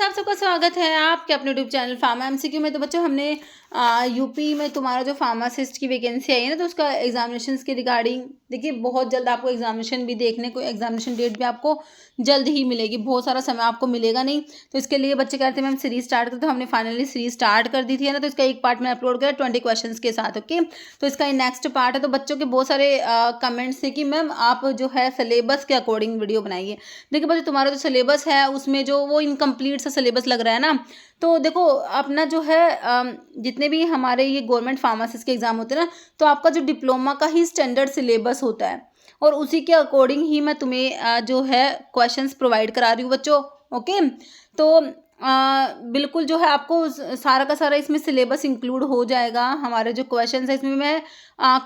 आप सबका स्वागत है आपके अपने यूट्यूब चैनल फार्मा एमसीक्यू में। तो बच्चों हमने यूपी में तुम्हारा जो फार्मासिस्ट की वैकेंसी आई है ना, तो उसका एग्जामिनेशंस के रिगार्डिंग देखिए बहुत जल्द आपको एग्जामिनेशन भी देखने को, एग्जामिनेशन डेट भी आपको जल्द ही मिलेगी। बहुत सारा समय आपको मिलेगा नहीं, तो इसके लिए बच्चे कहते हैं मैम सीरीज स्टार्ट करते, तो हमने फाइनली सीरीज स्टार्ट कर दी थी ना। तो इसका एक पार्ट मैंने अपलोड किया 20 क्वेश्चन के साथ। ओके, तो इसका नेक्स्ट पार्ट है। तो बच्चों के बहुत सारे कमेंट्स थे कि मैम आप जो है सिलेबस के अकॉर्डिंग वीडियो बनाइए। देखिए बच्चों तुम्हारा जो सिलेबस है उसमें जो वो इनकम्प्लीट सा सिलेबस लग रहा है ना, तो देखो अपना जो है जितने भी हमारे ये गवर्नमेंट फार्मासिस्ट के एग्जाम होते हैं ना, तो आपका जो डिप्लोमा का ही स्टैंडर्ड सिलेबस होता है और उसी के अकॉर्डिंग ही मैं तुम्हें जो है क्वेश्चंस प्रोवाइड करा रही हूँ बच्चों। ओके, तो बिल्कुल जो है आपको सारा का सारा इसमें सिलेबस इंक्लूड हो जाएगा। हमारे जो क्वेश्चंस है इसमें मैं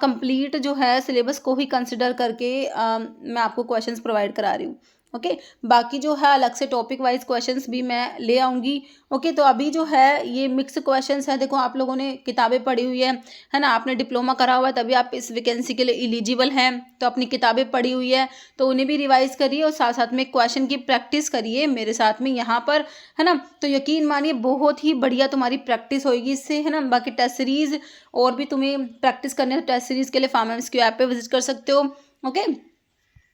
कंप्लीट जो है सिलेबस को ही कंसिडर करके मैं आपको क्वेश्चंस प्रोवाइड करा रही हूँ। ओके, बाकी जो है अलग से टॉपिक वाइज क्वेश्चंस भी मैं ले आऊँगी। ओके, तो अभी जो है ये मिक्स क्वेश्चंस है। देखो आप लोगों ने किताबें पढ़ी हुई है ना, आपने डिप्लोमा करा हुआ है तभी आप इस वैकेंसी के लिए एलिजिबल हैं, तो अपनी किताबें पढ़ी हुई है तो उन्हें भी रिवाइज करिए और साथ साथ में क्वेश्चन की प्रैक्टिस करिए मेरे साथ में यहाँ पर, है ना। तो यकीन मानिए बहुत ही बढ़िया तुम्हारी प्रैक्टिस होगी इससे, है ना। बाकी टेस्ट सीरीज और भी तुम्हें प्रैक्टिस करने है तो टेस्ट सीरीज के लिए फार्मा एमसीक्यू ऐप पे विजिट कर सकते हो। ओके,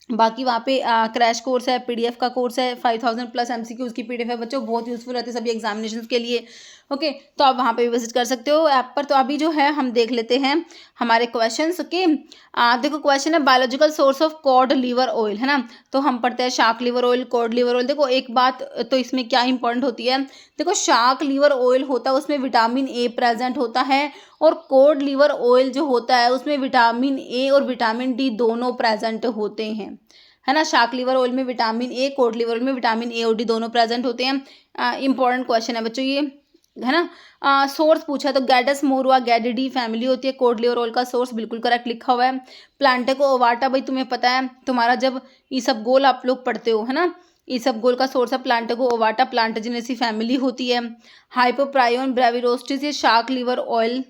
बाकी वहाँ पे क्रैश कोर्स है, पीडीएफ का कोर्स है, 5000 प्लस एमसीक्यूज की पीडीएफ है बच्चों, बहुत यूजफुल रहती है सभी एग्जामिनेशन के लिए। ओके, तो आप वहाँ पे भी विजिट कर सकते हो ऐप पर। तो अभी जो है हम देख लेते हैं हमारे क्वेश्चंस। ओके, देखो क्वेश्चन है biological source of cod liver oil, है ना। तो हम पढ़ते हैं shark liver oil, cod liver oil. देखो एक बात तो इसमें क्या इंपॉर्टेंट होती है, देखो शार्क लिवर ऑयल होता है उसमें विटामिन ए प्रेजेंट होता है और कॉड लिवर ऑयल जो होता है उसमें विटामिन ए और विटामिन डी दोनों प्रेजेंट होते हैं, है ना। शार्क लिवर ऑयल में vitamin A, cod liver oil में विटामिन ए और डी दोनों प्रेजेंट होते हैं। इंपॉर्टेंट क्वेश्चन है बच्चों ये, है ना। सोर्स पूछा तो गैडस मोरुआ गैडिडी फैमिली होती है। कॉड लिवर ऑयल का सोर्स बिल्कुल करेक्ट लिखा हुआ है। प्लांटेको ओवाटा भाई तुम्हें पता है, तुम्हारा जब ईसबगोल आप लोग पढ़ते हो, है ना, ईसबगोल का सोर्स है प्लांटेको ओवाटा, प्लांटेजिनेसी फैमिली होती है। हाइपोप्रायोन ब्रेविरोस्टिस ये शार्क लिवर ऑयल,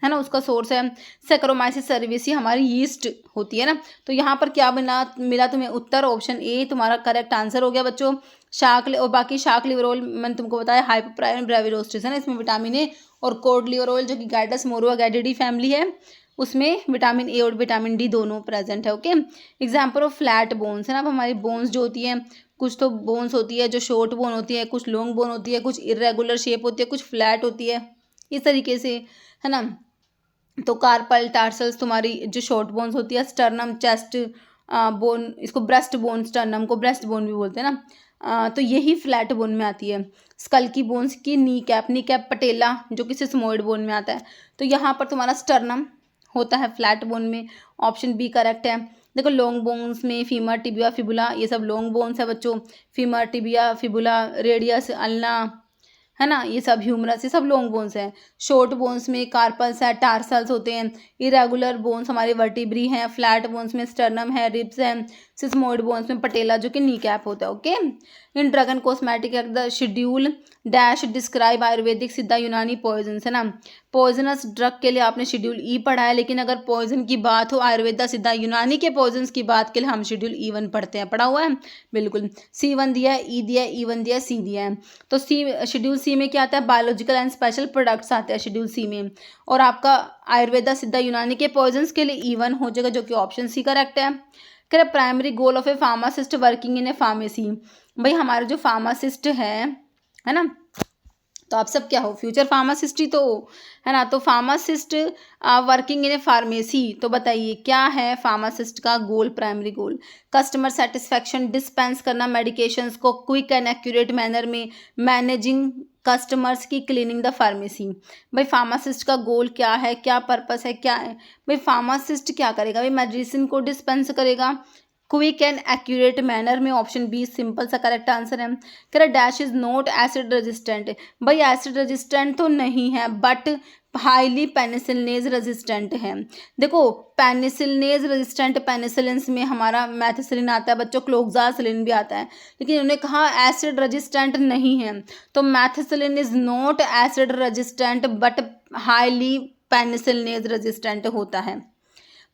है ना, उसका सोर्स है। सैक्रोमाइसिस सर्विसी हमारी यीस्ट होती है ना। तो यहाँ पर क्या मिला तुम्हें उत्तर, ऑप्शन ए तुम्हारा करेक्ट आंसर हो गया बच्चों। और बाकी शार्क लिवर ऑयल मैंने तुमको बताया हाइपोप्रायोन ब्रेविरोस्टिस है ना, इसमें विटामिन ए, और कॉड लिवर ऑयल जो कि गैडस मोरुआ गैडिडी फैमिली है उसमें विटामिन ए और विटामिन डी दोनों प्रेजेंट है। Okay, example of flat bones, है ना। अब हमारी बोन्स जो होती हैं, कुछ तो बोन्स होती है जो शॉर्ट बोन होती है, कुछ लॉन्ग बोन होती है, कुछ इरेगुलर शेप होती है, कुछ फ्लैट होती है, इस तरीके से, है ना। तो कार्पल टार्सल्स तुम्हारी जो शॉर्ट बोन्स होती है, स्टर्नम चेस्ट बोन, इसको ब्रेस्ट बोन, स्टर्नम को ब्रेस्ट बोन भी बोलते हैं ना, तो यही फ्लैट बोन में आती है। स्कल की बोन्स की नी कैप पटेला जो कि सिस्मोइड बोन में आता है। तो यहाँ पर तुम्हारा स्टर्नम होता है फ्लैट बोन में, ऑप्शन बी करेक्ट है। देखो लॉन्ग बोन्स में फीमर टिबिया फिबुला, ये सब लॉन्ग बोन्स है बच्चों। Femur tibia fibula radius ulna, है ना, ये सब ह्यूमरस, ये सब लॉन्ग बोन्स हैं। शॉर्ट बोन्स में कार्पल्स है, टार्सल्स होते हैं। इरेगुलर बोन्स हमारे वर्टिब्री हैं। फ्लैट बोन्स में स्टर्नम है, रिब्स हैं। सिस्मोइड बोन्स में पटेला जो कि नी कैप होता है। Okay, in dragon cosmetic the schedule dash describe Ayurvedic सिद्धा यूनानी पॉइजन, है ना। पॉइजनस ड्रग के लिए आपने शेड्यूल ई पढ़ा है, लेकिन अगर पॉइजन की बात हो आयुर्वेदा सिद्धा यूनानी के पॉइजन की बात के लिए हम शेड्यूल E1 पढ़ते हैं, पढ़ा हुआ है बिल्कुल। C1 दिया है, E दिया है, E1 दिया है, C दिया है। तो शेड्यूल सी में क्या आता है, बायोलॉजिकल एंड स्पेशल प्रोडक्ट्स आते हैं शेड्यूल सी में, और आपका आयुर्वेदा सिद्धा यूनानी के पॉइजन के लिए E1 हो जाएगा जो कि ऑप्शन सी करेक्ट है। कह primary goal of A pharmacist working in a pharmacy, भाई हमारे जो फार्मासिस्ट है ना, तो आप सब क्या हो, फ्यूचर फार्मासिस्ट ही तो हो, है ना। तो pharmacist working in a pharmacy, तो बताइए क्या है फार्मासिस्ट का goal, primary goal, customer satisfaction, dispense करना मेडिकेशंस को क्विक एंड एक्यूरेट मैनर में, मैनेजिंग कस्टमर्स की, क्लीनिंग द फार्मेसी। भाई फार्मासिस्ट का गोल क्या है, क्या पर्पस है, क्या है भाई, फार्मासिस्ट क्या करेगा भाई, मेडिसिन को डिस्पेंस करेगा क्विक एंड एक्यूरेट मैनर में, ऑप्शन बी सिंपल सा करेक्ट आंसर है। कह रहा dash is not acid resistant, भाई एसिड रेजिस्टेंट तो नहीं है बट हाईली पेनिसिलिनेज रेजिस्टेंट है। देखो पेनिसिलिनेज रेजिस्टेंट, पेनिसिलिन्स में हमारा मैथिसिलिन आता है बच्चों, क्लोक्सासिलिन भी आता है, लेकिन उन्होंने कहा एसिड रेजिस्टेंट नहीं है, तो methicillin is not acid resistant but highly penicillinase resistant होता है।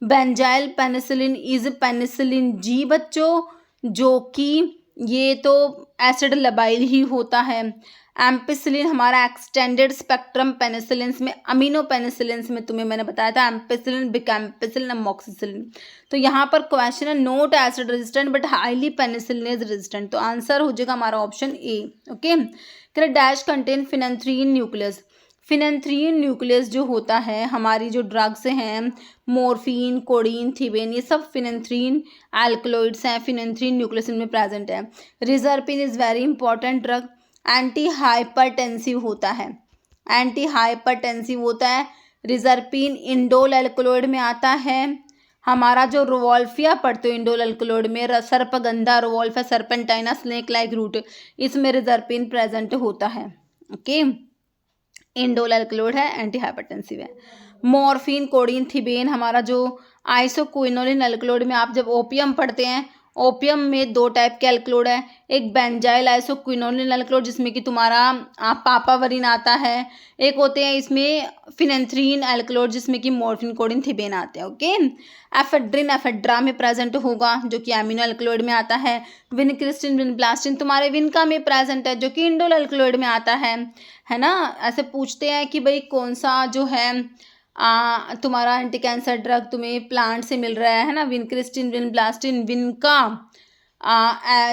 Benzyl penicillin is penicillin G बच्चों, जो कि ये तो एसिड लबाइल ही होता है। एम्पिसिलिन हमारा एक्सटेंडेड स्पेक्ट्रम पेनिसिलिन्स में, अमीनो पेनिसिलिन्स में तुम्हें मैंने बताया था एम्पिसिलिन, बिकैम्पिसिलिन, अमोक्सिसिलिन। तो यहाँ पर क्वेश्चन है note acid resistant but highly penicillinase resistant, तो आंसर हो जाएगा हमारा option A. Okay, dash contain phenanthrene nucleus. Phenanthrene nucleus जो होता है, हमारी जो ड्रग्स हैं मोर्फिन, कोडीन, थिबेन, ये सब फिनेंथ्रीन एल्कलॉइड्स हैं, फिनेंथ्रीन न्यूक्लियस इनमें प्रेजेंट है। Reserpine is very important drug, anti hypertensive होता है, एंटी हाइपरटेंसिव होता है। रिजर्पिन इंडोल एल्कलॉइड में आता है। हमारा जो रोवोल्फिया पढ़ते हो इंडोल एल्कलॉइड में, sarpagandha, Rauwolfia, serpentina, snake like root, इसमें रिजर्पिन प्रेजेंट होता है। ओके, इंडोल एल्कलॉइड है, एंटी हाइपरटेंसिव है। मॉर्फिन, कोडीन, थिबेन हमारा जो आइसोक्विनोलिन एल्कलॉइड में, आप जब ओपियम पढ़ते हैं, ओपियम में दो टाइप के एल्कलॉइड है, एक बेंजाइल आइसोक्विनोलिन एल्कलॉइड जिसमें कि तुम्हारा पापावरिन आता है, एक होते हैं इसमें फिनेंथ्रीन एल्कलॉइड जिसमें कि मॉर्फिन, कोडीन, थिबेन आते हैं। ओके, एफेड्रिन एफेड्रा में प्रेजेंट होगा जो कि एमिनो एल्कलॉइड में आता है। विनक्रिस्टिन, विनब्लास्टिन तुम्हारे विनका में प्रेजेंट है जो कि इंडोल एल्कलॉइड में आता है ना। ऐसे पूछते हैं कि भाई कौन सा जो है तुम्हारा एंटी कैंसर ड्रग तुम्हें प्लांट से मिल रहा है ना, विनक्रिस्टिन, विनब्लास्टिन, विनका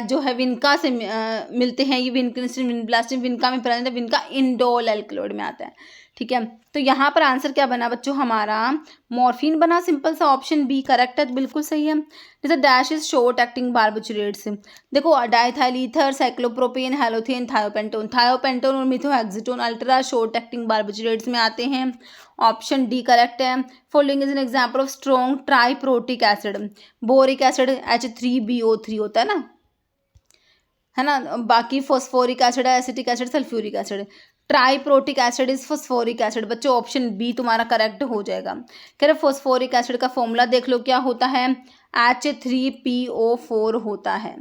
जो है विनका से मिलते हैं ये, विनक्रिस्टिन, विनब्लास्टिन विनका में प्रेजेंट है, विनका इंडोल एल्कलॉइड में आता है। ठीक है, तो यहाँ पर आंसर क्या बना बच्चों हमारा, मॉर्फिन बना, सिंपल सा ऑप्शन बी करेक्ट है, बिल्कुल सही है। जैसे dash is short acting barbiturates, देखो diethyl ether, cyclopropane, halothane, thiopentone, thiopentone और methohexitone ultra short acting barbiturates में आते हैं। ऑप्शन डी करेक्ट है। Following is an example of strong triprotic acid, boric acid H3BO3 होता है ना, बाकी फॉस्फोरिक एसिड है, acetic acid, sulphuric acid. Triprotic acid is phosphoric acid, बच्चों ऑप्शन बी तुम्हारा करेक्ट हो जाएगा। कह रहे फॉस्फोरिक एसिड का फॉर्मूला देख लो क्या होता है, H3PO4 होता है।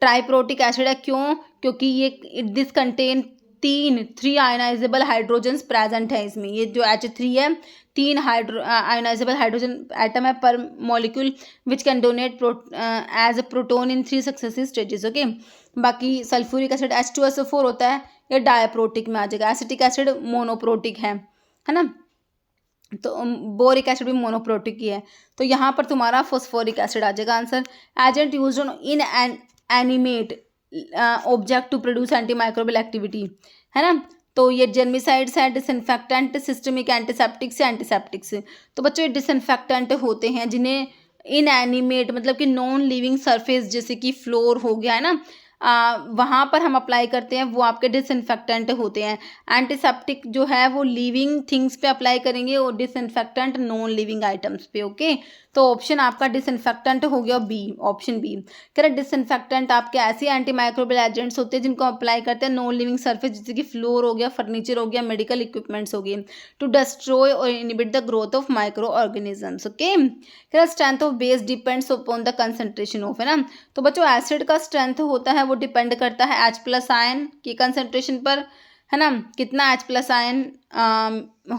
ट्राइप्रोटिक एसिड है क्यों, क्योंकि ये this contain three ionisable hydrogens present है इसमें, ये जो H3 है 3 आयनाइजेबल हाइड्रोजन एटम है पर molecule which can donate as a proton in 3 successive stages. Okay, बाकी सल्फ्यूरिक एसिड H2SO4 होता है, ये डायप्रोटिक में आ जाएगा। एसिटिक एसिड मोनोप्रोटिक है ना, तो बोरिक एसिड भी मोनोप्रोटिक ही है, तो यहाँ पर तुम्हारा फॉस्फोरिक एसिड आ जाएगा answer. Agent used in an animate object to produce anti microbial activity, है ना, तो ये जर्मिसाइड्स है, डिसइंफेक्टेंट, सिस्टमिक एंटीसेप्टिक्स, एंटीसेप्टिक्स। तो बच्चों ये डिसइंफेक्टेंट होते हैं जिन्हें इनएनिमेट मतलब कि नॉन लिविंग सरफेस जैसे कि फ्लोर हो गया है ना, वहाँ पर हम अप्लाई करते हैं, वो आपके डिसइंफेक्टेंट होते हैं। एंटीसेप्टिक जो है वो लिविंग थिंग्स पे अप्लाई करेंगे और डिसइंफेक्टेंट नॉन लिविंग आइटम्स पे। ओके, तो ऑप्शन आपका डिसइंफेक्टेंट हो गया बी, ऑप्शन बी। कह रहे डिसइंफेक्टेंट आपके ऐसे एंटी माइक्रोबियल एजेंट्स होते हैं जिनको अप्लाई करते हैं नॉन लिविंग सरफेस जैसे कि फ्लोर हो गया, फर्नीचर हो गया, मेडिकल इक्विपमेंट्स हो गए, टू डिस्ट्रॉय और inhibit the growth of micro organisms. Okay, कह रहा strength of base depends upon the concentration of, है ना, तो बच्चों एसिड का स्ट्रेंथ होता है वो डिपेंड करता है H+ आयन की कंसंट्रेशन पर, है ना, कितना H+ आयन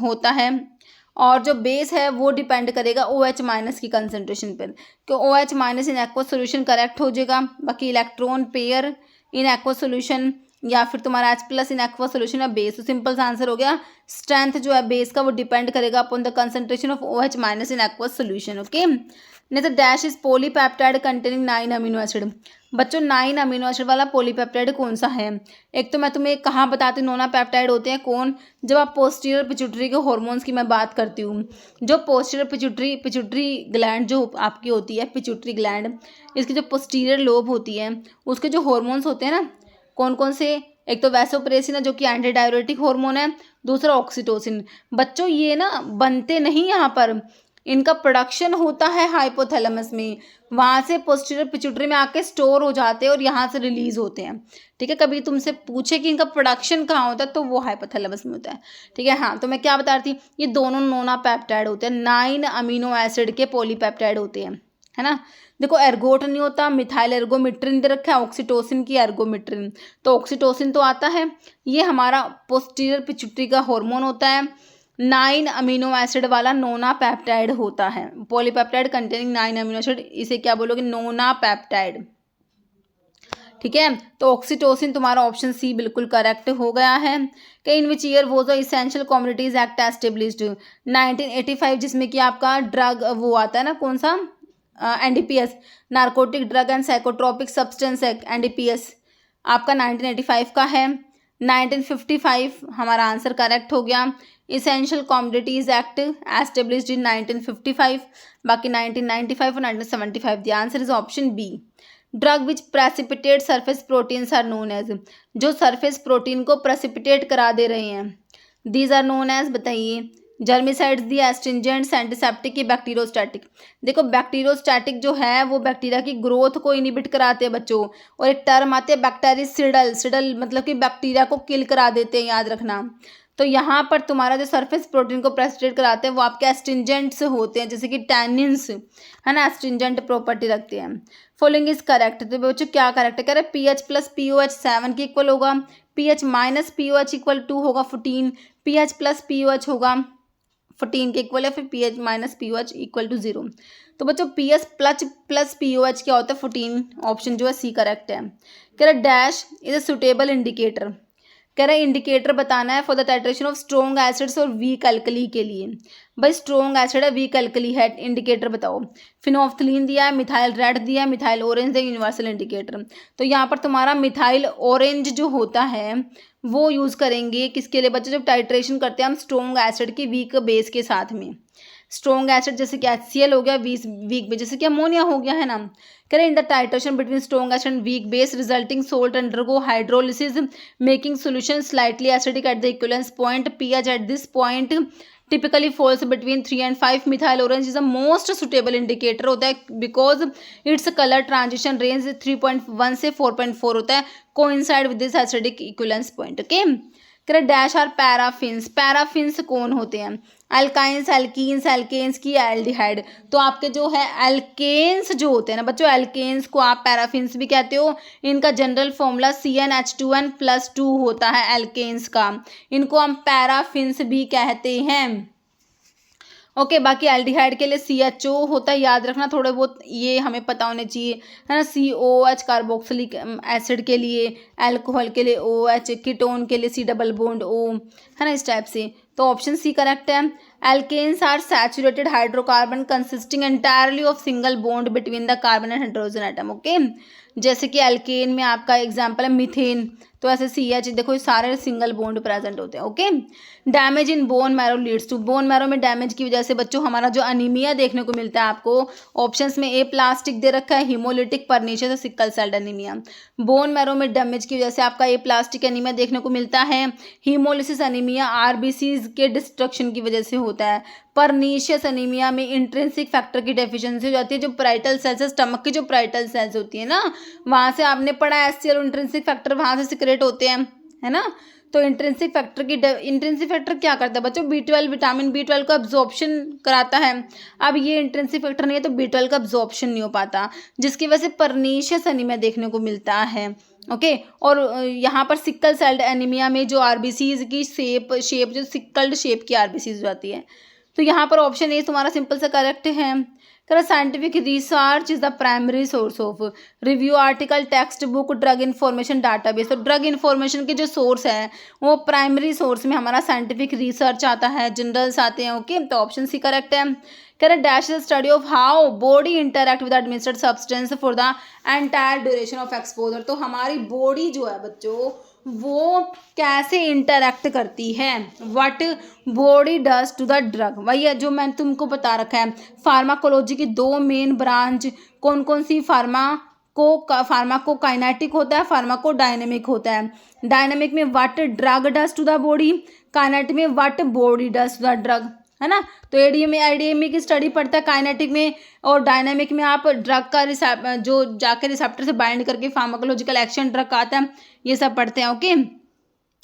होता है, और जो बेस है वो डिपेंड करेगा OH- की कंसंट्रेशन पर, कि OH- in aqua solution correct हो जाएगा। बाकी electron pair in aqua solution या फिर तुम्हारा H+ इन एक्वा सोल्यूशन या बेस, तो सिंपल सा आंसर हो गया स्ट्रेंथ जो है बेस का वो डिपेंड करेगा upon the concentration of OH- in aqua solution. Okay, नहीं तो dash is polypeptide containing 9 amino acid, बच्चों 9 अमीनो एसिड वाला पॉलीपेप्टाइड कौन सा है। एक तो मैं तुम्हें कहाँ बताती हूँ नोना पेप्टाइड होते हैं कौन, जब आप पोस्टीरियर पिट्यूटरी के हॉर्मोन्स की मैं बात करती हूँ, जो पोस्टीरियर पिट्यूटरी ग्लैंड जो आपकी होती है, पिट्यूटरी ग्लैंड, इसकी जो पोस्टीरियर लोब होती है उसके जो हॉर्मोन्स होते हैं ना, कौन कौन से, एक तो वैसोप्रेसिन है जो कि एंटी डाययूरेटिक हार्मोन है, दूसरा ऑक्सीटोसिन। बच्चों ये ना बनते नहीं यहाँ पर, इनका प्रोडक्शन होता है हाइपोथैलेमस में, वहाँ से पोस्टीरियर पिट्यूटरी में आके स्टोर हो जाते हैं और यहाँ से रिलीज होते हैं। ठीक है, कभी तुमसे पूछे कि इनका प्रोडक्शन कहाँ होता है तो वो हाइपोथैलेमस में होता है। ठीक है, हाँ, तो मैं क्या बता रही थी, ये दोनों नोना पेप्टाइड होते हैं, 9 अमीनो एसिड के पॉलीपेप्टाइड होते हैं, है ना। देखो एर्गोट नहीं होता, मिथाइल एर्गोमिट्रिन दे रखा है, ऑक्सीटोसिन की एर्गोमिट्रिन, तो ऑक्सीटोसिन तो आता है, ये हमारा पोस्टीरियर पिट्यूटरी का हार्मोन होता है, 9 अमीनो एसिड वाला नोना पेप्टाइड होता है, पॉलीपेप्टाइड कंटेनिंग 9 अमीनो एसिड, इसे क्या बोलोगे, नोना पेप्टाइड। ठीक है, तो ऑक्सीटोसिन तुम्हारा ऑप्शन सी बिल्कुल करेक्ट हो गया है। कि इन विच ईयर वो the essential commodities act established, 1985, जिसमें कि आपका ड्रग वो आता है ना, कौन सा, NDPS, narcotic drug and psychotropic substance act, NDPS आपका 1985 का है। 1955 हमारा आंसर करेक्ट हो गया। Essential commodities act established in 1955, बाकी 1995 और 1975। The answer is option B. Drug which precipitate surface proteins are known as, जो सरफेस प्रोटीन को प्रेसिपिटेट करा दे रहे हैं, दीज आर नोन एज, बताइए। जर्मिसाइड्स, दी एस्ट्रिंजेंट्स, एंटीसेप्टिक की बैक्टीरियोस्टैटिक। देखो बैक्टीरियोस्टैटिक जो है वो बैक्टीरिया की ग्रोथ को इनिबिट कराते हैं बच्चों, और एक टर्म आती है बैक्टीरिसिडल, सिडल मतलब कि बैक्टीरिया को किल करा देते हैं, याद रखना। तो यहाँ पर तुम्हारा जो सरफेस प्रोटीन को प्रेसिपिटेट कराते हैं वो आपके एस्ट्रिंजेंट्स होते हैं, जैसे कि टैनिन्स, है ना, एस्ट्रिंजेंट प्रॉपर्टी रखते हैं। फॉलोइंग इज करेक्ट, तो बच्चों क्या करेक्ट है, कह रहे pH प्लस POH 7 के इक्वल होगा, pH माइनस POH इक्वल 2 होगा 14, pH प्लस POH होगा 14 के इक्वल है, फिर pH minus POH equal to 0। तो बच्चों pH प्लस POH क्या होता है 14, ऑप्शन जो है सी करेक्ट है। कह रहा dash is a suitable indicator, कह रहा है इंडिकेटर बताना है for the titration of strong acids और वीक अल्कली के लिए। भाई स्ट्रॉन्ग एसिड है, वीक अल्कली है, इंडिकेटर बताओ। फिनोफ्थलीन दिया है, मिथाइल रेड दिया है, मिथाइल ऑरेंज दिया, यूनिवर्सल इंडिकेटर। तो यहाँ पर तुम्हारा मिथाइल ऑरेंज जो होता है वो यूज़ करेंगे किसके लिए बच्चों, जब टाइट्रेशन करते हैं हम स्ट्रॉन्ग एसिड की वीक बेस के साथ में। स्ट्रॉन्ग एसिड जैसे कि HCl हो गया, वीक बेस जैसे कि अमोनिया हो गया, है ना। करें in the titration between strong acid and weak base resulting salt undergo hydrolysis making solution slightly acidic at the equivalence point, pH at this point typically falls between 3 and 5। Methyl orange is the most suitable indicator होता है because its colour transition range 3.1 से 4.4 होता है, coincide with this acidic equivalence point. Okay, करें dash are paraffins, paraffins कौन होते हैं, alkynes, alkenes, alkanes की एल्डिहाइड। तो आपके जो है एल्केन्स जो होते हैं ना बच्चों, एल्केन्स को आप पैराफिन्स भी कहते हो। इनका जनरल फॉर्मूला CnH2n+2 होता है एल्केन्स का, इनको हम पैराफिन्स भी कहते हैं। ओके, बाकी एल्डिहाइड के लिए CHO होता है, याद रखना, थोड़े बहुत ये हमें पता होने चाहिए, है ना। COH कार्बोक्सिलिक एसिड के लिए, अल्कोहल के लिए OH, कीटोन के लिए C डबल बॉन्ड O, है ना, इस टाइप से। तो ऑप्शन सी करेक्ट है। Alkanes are saturated hydrocarbon consisting entirely of single bond between the carbon and hydrogen atom. Okay, जैसे कि एल्केन में आपका एग्जांपल है मीथेन, तो ऐसे CH देखो ये सारे सिंगल बॉन्ड प्रेजेंट होते हैं। Okay, damage in bone marrow leads to, bone marrow में डैमेज की वजह से बच्चों हमारा जो अनीमिया देखने को मिलता है आपको ऑप्शंस में ए प्लास्टिक दे रखा है, हीमोलिटिक, परनीशियस और sickle cell anaemia. Bone marrow में डैमेज की वजह से आपका ए प्लास्टिक एनीमिया देखने को मिलता है, हीमोलिसिस एनीमिया RBCs के डिस्ट्रक्शन की वजह से होता है, परनीशियस एनीमिया में इंट्रिंसिक फैक्टर की डेफिशिएंसी हो जाती है, जो पैराइटल सेल्स, स्टमक की जो पैराइटल सेल्स होती है ना, वहाँ से आपने पढ़ा HCl इंट्रिंसिक फैक्टर वहाँ से सिक्रेट होते हैं, है ना। तो इंट्रिंसिक फैक्टर इंट्रिंसिक फैक्टर क्या करता है बच्चों, B12, विटामिन B12 का अब्जॉर्प्शन कराता है। अब ये इंट्रिंसिक फैक्टर नहीं है तो B12 का अब्जॉर्प्शन नहीं हो पाता, जिसकी वजह से परनीशियस एनीमिया देखने को मिलता है। ओके, और यहाँ पर सिकल सेल्ड एनीमिया में जो RBCs की शेप जो सिकल्ड शेप की RBCs जाती है। तो यहाँ पर ऑप्शन ए तुम्हारा सिंपल सा करेक्ट है। करें scientific research is the primary source of review article, text book, drug information database. तो ड्रग इन्फॉर्मेशन के जो सोर्स है वो प्राइमरी सोर्स में हमारा साइंटिफिक रिसर्च आता है, जर्नल्स आते हैं। ओके, तो ऑप्शन सी करेक्ट है। करें dash is study of how body interact with administered substance for the entire duration of exposure. तो हमारी बॉडी जो है बच्चों वो कैसे इंटरैक्ट करती है, what body does to the drug. वही जो मैंने तुमको बता रखा है, फार्माकोलॉजी की 2 मेन ब्रांच कौन कौन सी, फार्माकोकाइनेटिक होता है, फार्माकोडायनेमिक होता है। डायनेमिक में what drug does to the body, kinetic में what body does to the drug, है ना। तो ADME की स्टडी पढ़ता है काइनेटिक में, और डायनामिक में आप ड्रग का जो जाकर रिसेप्टर से बाइंड करके फार्माकोलॉजिकल एक्शन ड्रग का आता है, ये सब पढ़ते हैं। ओके,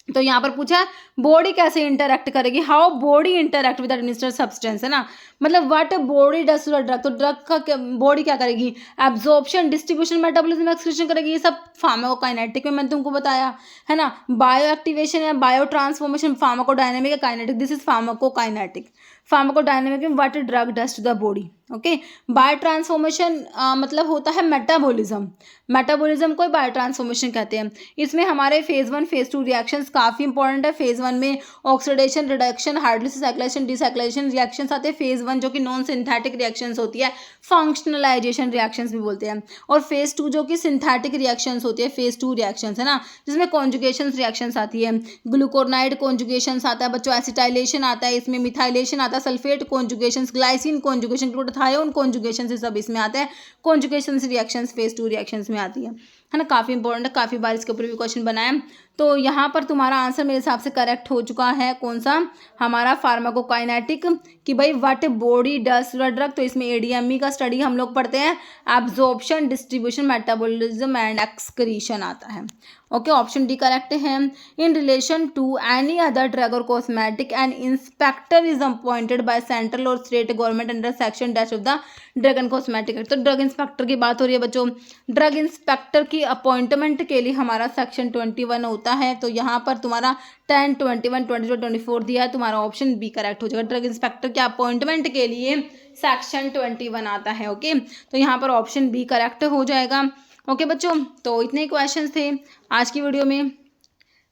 तो यहाँ पर पूछा बॉडी कैसे इंटरैक्ट करेगी, how body interact with administered substance, है ना। मतलब what body does to the drug, तो ड्रग का बॉडी क्या करेगी, एब्जॉर्प्शन, डिस्ट्रीब्यूशन, मेटाबॉलिज्म, एक्सक्रीशन करेगी, ये सब फार्माकोकाइनेटिक में मैंने तुमको बताया, है ना। बायो एक्टिवेशन या बायो ट्रांसफॉर्मेशन फार्माकोडायनेमिक या kinetic, this is pharmacokinetic. Pharmacodynamic में what drug does to the body. Okay, bio transformation मतलब होता है मेटाबॉलिज्म, मेटाबॉलिज्म को बायो ट्रांसफॉर्मेशन कहते हैं। इसमें हमारे फेज 1 फेज 2 रिएक्शंस काफ़ी इंपॉर्टेंट है। फेज 1 में oxidation, reduction, hydrolysis, cyclization, decyclization reactions आते हैं। फेज 1 जो कि नॉन सिंथेटिक रिएक्शंस होती है, फंक्शनलाइजेशन रिएक्शंस भी बोलते हैं। और फेज 2 जो कि सिंथेटिक रिएक्शंस होती है, फेज 2 रिएक्शंस है ना, जिसमें कॉन्जुगेशन रिएक्शंस आती है। ग्लूकोनाइड कॉन्जुगेशंस आता है बच्चों, एसिटाइलेशन आता है, इसमें मिथाइलेशन आता है, sulphate conjugations, glycine conjugation, glutathione conjugation से सब इसमें आते हैं। कॉन्जुगेशन रिएक्शंस फेज 2 रिएक्शंस में आती है ना। काफ़ी इंपॉर्टेंट है, काफ़ी बार इसके ऊपर भी क्वेश्चन बनाए। तो यहाँ पर तुम्हारा आंसर मेरे हिसाब से करेक्ट हो चुका है। कौन सा? हमारा फार्माकोकाइनेटिक, कि भाई what body does to the drug. तो इसमें एडीएमई का स्टडी हम लोग पढ़ते हैं, absorption, distribution, metabolism and excretion आता है। ओके, ऑप्शन डी करेक्ट है। In relation to any other drug और cosmetic and inspector is appointed by central और state government under section dash of the drug and cosmetic act. तो drug inspector की बात हो रही है बच्चों। ड्रग इंस्पेक्टर की अपॉइंटमेंट के लिए हमारा सेक्शन 21 होता है। तो यहाँ पर तुम्हारा 10, 21, 22, 24 दिया है, तुम्हारा ऑप्शन बी करेक्ट हो जाएगा। ड्रग इंस्पेक्टर के अपॉइंटमेंट के लिए सेक्शन 21 आता है। ओके, तो यहाँ पर ऑप्शन बी करेक्ट हो जाएगा। ओके बच्चों, तो इतने ही क्वेश्चंस थे आज की वीडियो में।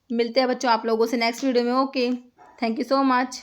मिलते हैं बच्चों आप लोगों से नेक्स्ट वीडियो में। Okay, thank you so much.